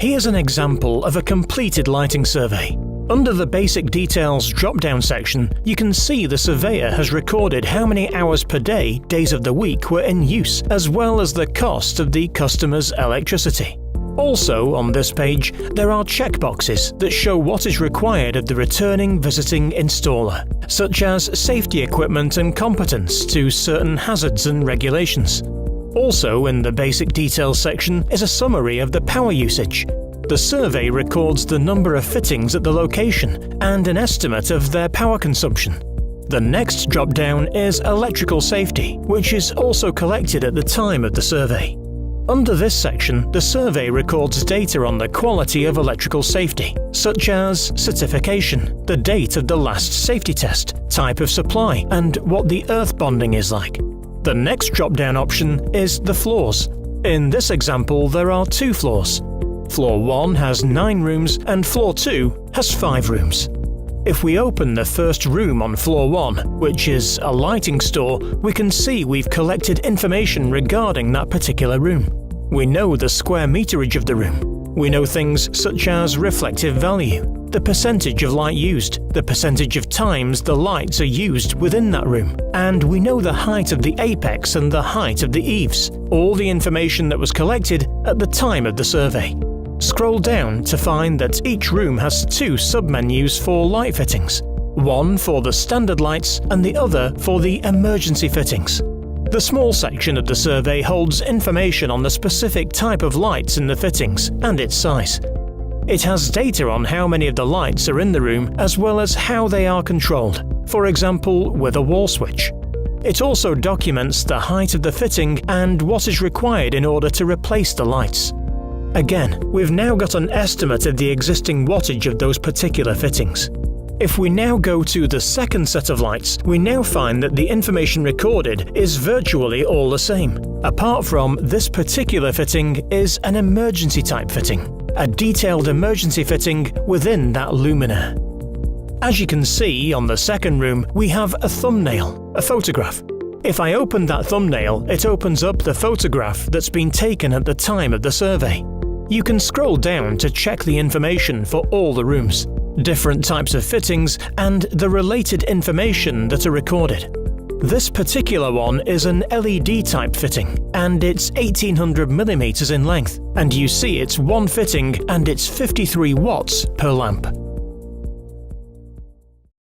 Here's an example of a completed lighting survey. Under the Basic Details drop-down section, you can see the surveyor has recorded how many hours per day, days of the week were in use, as well as the cost of the customer's electricity. Also on this page, there are checkboxes that show what is required of the returning visiting installer, such as safety equipment and competence to certain hazards and regulations. Also in the Basic Details section is a summary of the power usage. The survey records the number of fittings at the location and an estimate of their power consumption. The next drop-down is Electrical Safety, which is also collected at the time of the survey. Under this section, the survey records data on the quality of electrical safety, such as certification, the date of the last safety test, type of supply, and what the earth bonding is like. The next drop-down option is the floors. In this example, there are 2 floors. Floor 1 has 9 rooms and Floor 2 has 5 rooms. If we open the first room on Floor 1, which is a lighting store, we can see we've collected information regarding that particular room. We know the square meterage of the room. We know things such as reflective value, the percentage of light used, the percentage of times the lights are used within that room, and we know the height of the apex and the height of the eaves, all the information that was collected at the time of the survey. Scroll down to find that each room has 2 submenus for light fittings, one for the standard lights and the other for the emergency fittings. The small section of the survey holds information on the specific type of lights in the fittings and its size. It has data on how many of the lights are in the room as well as how they are controlled, for example with a wall switch. It also documents the height of the fitting and what is required in order to replace the lights. Again, we've now got an estimate of the existing wattage of those particular fittings. If we now go to the second set of lights, we now find that the information recorded is virtually all the same, apart from this particular fitting is an emergency type fitting, a detailed emergency fitting within that luminaire. As you can see on the second room, we have a thumbnail, a photograph. If I open that thumbnail, it opens up the photograph that's been taken at the time of the survey. You can scroll down to check the information for all the rooms, different types of fittings, and the related information that are recorded. This particular one is an LED type fitting, and it's 1800mm in length, and you see it's one fitting and it's 53 watts per lamp.